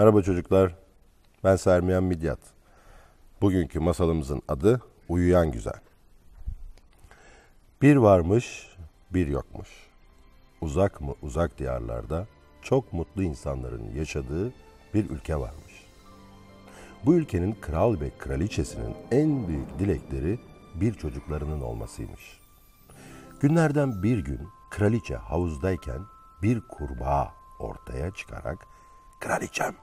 Merhaba çocuklar, ben Sermiyan Midyat. Bugünkü masalımızın adı Uyuyan Güzel. Bir varmış, bir yokmuş. Uzak mı uzak diyarlarda çok mutlu insanların yaşadığı bir ülke varmış. Bu ülkenin kral ve kraliçesinin en büyük dilekleri bir çocuklarının olmasıymış. Günlerden bir gün kraliçe havuzdayken bir kurbağa ortaya çıkarak "Kraliçem,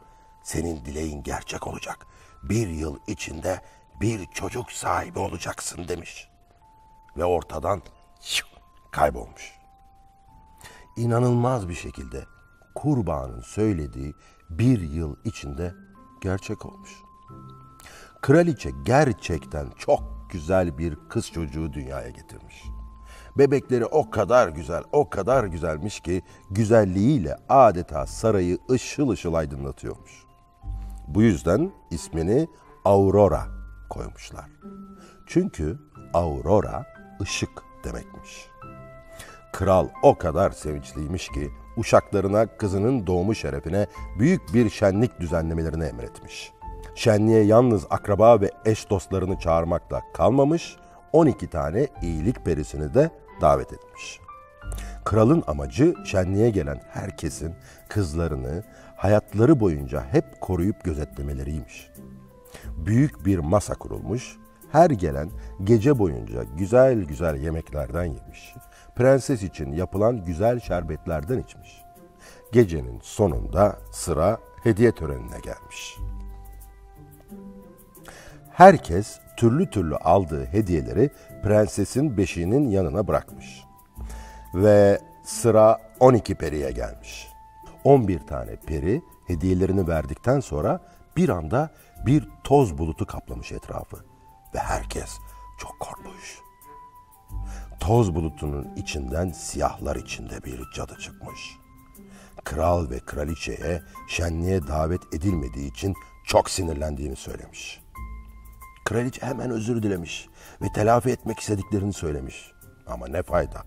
senin dileğin gerçek olacak. Bir yıl içinde bir çocuk sahibi olacaksın" demiş. Ve ortadan kaybolmuş. İnanılmaz bir şekilde kurbağanın söylediği bir yıl içinde gerçek olmuş. Kraliçe gerçekten çok güzel bir kız çocuğu dünyaya getirmiş. Bebekleri o kadar güzel, o kadar güzelmiş ki güzelliğiyle adeta sarayı ışıl ışıl aydınlatıyormuş. Bu yüzden ismini Aurora koymuşlar. Çünkü Aurora ışık demekmiş. Kral o kadar sevinçliymiş ki uşaklarına kızının doğumu şerefine büyük bir şenlik düzenlemelerini emretmiş. Şenliğe yalnız akraba ve eş dostlarını çağırmakla kalmamış, 12 tane iyilik perisini de davet etmiş. Kralın amacı şenliğe gelen herkesin kızlarını hayatları boyunca hep koruyup gözetlemeleriymiş. Büyük bir masa kurulmuş, her gelen gece boyunca güzel güzel yemeklerden yemiş, prenses için yapılan güzel şerbetlerden içmiş. Gecenin sonunda sıra hediye törenine gelmiş. Herkes türlü türlü aldığı hediyeleri prensesin beşiğinin yanına bırakmış. Ve sıra 12 periye gelmiş. 11 tane peri hediyelerini verdikten sonra bir anda bir toz bulutu kaplamış etrafı. Ve herkes çok korkmuş. Toz bulutunun içinden siyahlar içinde bir cadı çıkmış. Kral ve kraliçeye şenliğe davet edilmediği için çok sinirlendiğini söylemiş. Kraliçe hemen özür dilemiş ve telafi etmek istediklerini söylemiş. Ama ne fayda?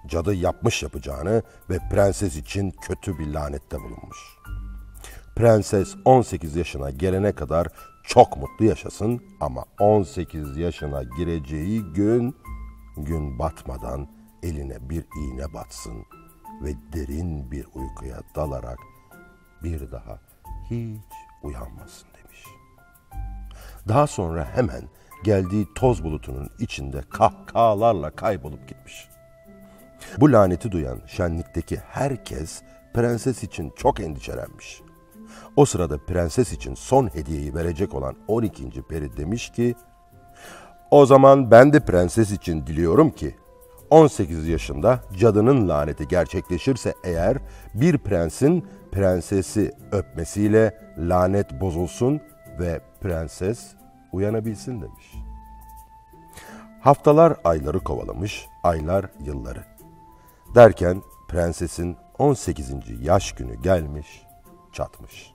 Cadı yapmış yapacağını ve prenses için kötü bir lanette bulunmuş. Prenses 18 yaşına gelene kadar çok mutlu yaşasın ama 18 yaşına gireceği gün batmadan eline bir iğne batsın ve derin bir uykuya dalarak bir daha hiç uyanmasın demiş. Daha sonra hemen geldiği toz bulutunun içinde kahkahalarla kaybolup gitmiş. Bu laneti duyan şenlikteki herkes prenses için çok endişelenmiş. O sırada prenses için son hediyeyi verecek olan 12. peri demiş ki, "O zaman ben de prenses için diliyorum ki 18 yaşında cadının laneti gerçekleşirse eğer bir prensin prensesi öpmesiyle lanet bozulsun ve prenses uyanabilsin" demiş. Haftalar ayları kovalamış, aylar yılları. Derken prensesin 18. yaş günü gelmiş, çatmış.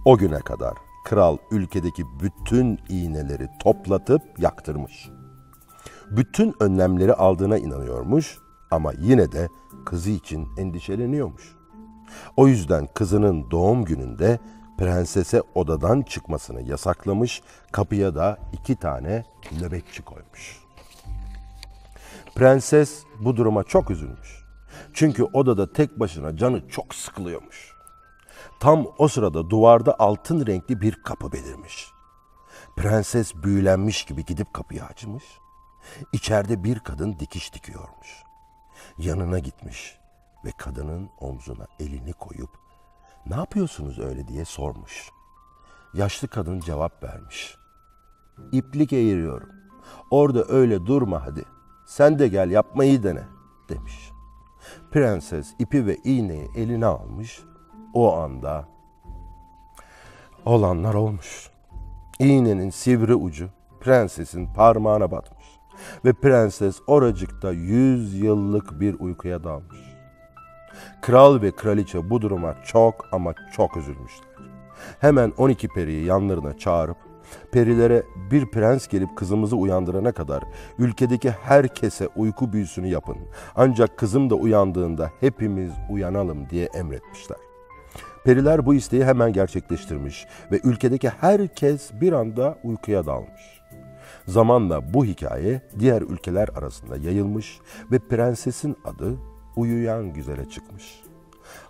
O güne kadar kral ülkedeki bütün iğneleri toplatıp yaktırmış. Bütün önlemleri aldığına inanıyormuş ama yine de kızı için endişeleniyormuş. O yüzden kızının doğum gününde prensese odadan çıkmasını yasaklamış, kapıya da 2 tane nöbetçi koymuş. Prenses bu duruma çok üzülmüş. Çünkü odada tek başına canı çok sıkılıyormuş. Tam o sırada duvarda altın renkli bir kapı belirmiş. Prenses büyülenmiş gibi gidip kapıyı açmış. İçeride bir kadın dikiş dikiyormuş. Yanına gitmiş ve kadının omzuna elini koyup "Ne yapıyorsunuz öyle?" diye sormuş. Yaşlı kadın cevap vermiş. "İplik eğiriyorum. Orada öyle durma hadi. Sen de gel yapmayı dene" demiş. Prenses ipi ve iğneyi eline almış. O anda olanlar olmuş. İğnenin sivri ucu prensesin parmağına batmış. Ve prenses oracıkta 100 yıllık bir uykuya dalmış. Kral ve kraliçe bu duruma çok ama çok üzülmüşler. Hemen 12 periyi yanlarına çağırıp perilere bir prens gelip kızımızı uyandırana kadar ülkedeki herkese uyku büyüsünü yapın. Ancak kızım da uyandığında hepimiz uyanalım diye emretmişler. Periler bu isteği hemen gerçekleştirmiş ve ülkedeki herkes bir anda uykuya dalmış. Zamanla bu hikaye diğer ülkeler arasında yayılmış ve prensesin adı Uyuyan Güzel'e çıkmış.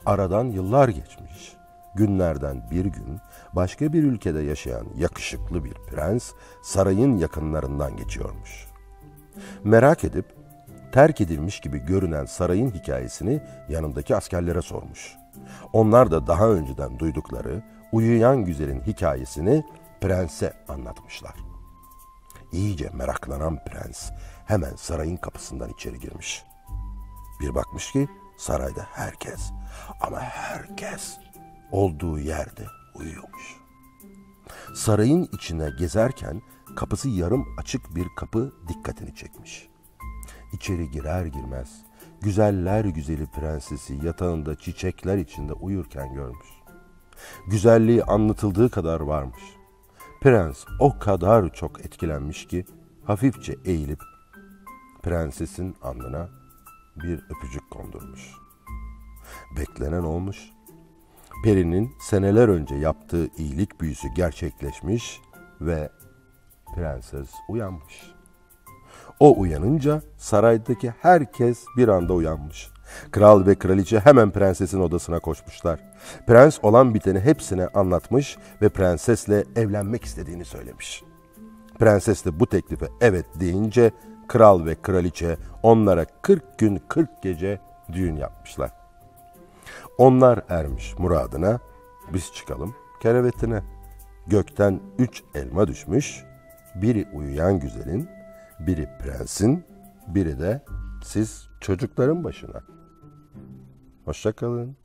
Aradan yıllar geçmiş. Günlerden bir gün başka bir ülkede yaşayan yakışıklı bir prens sarayın yakınlarından geçiyormuş. Merak edip terk edilmiş gibi görünen sarayın hikayesini yanındaki askerlere sormuş. Onlar da daha önceden duydukları Uyuyan Güzel'in hikayesini prense anlatmışlar. İyice meraklanan prens hemen sarayın kapısından içeri girmiş. Bir bakmış ki sarayda herkes, ama herkes olduğu yerde uyuyormuş. Sarayın içine gezerken kapısı yarım açık bir kapı dikkatini çekmiş. İçeri girer girmez güzeller güzeli prensesi yatağında çiçekler içinde uyurken görmüş. Güzelliği anlatıldığı kadar varmış. Prens o kadar çok etkilenmiş ki hafifçe eğilip prensesin alnına bir öpücük kondurmuş. Beklenen olmuş. Perinin seneler önce yaptığı iyilik büyüsü gerçekleşmiş ve prenses uyanmış. O uyanınca saraydaki herkes bir anda uyanmış. Kral ve kraliçe hemen prensesin odasına koşmuşlar. Prens olan biteni hepsine anlatmış ve prensesle evlenmek istediğini söylemiş. Prenses de bu teklife evet deyince kral ve kraliçe onlara 40 gün 40 gece düğün yapmışlar. Onlar ermiş muradına, biz çıkalım kerevetine. Gökten 3 elma düşmüş, biri uyuyan güzelin, biri prensin, biri de siz çocukların başına. Hoşça kalın.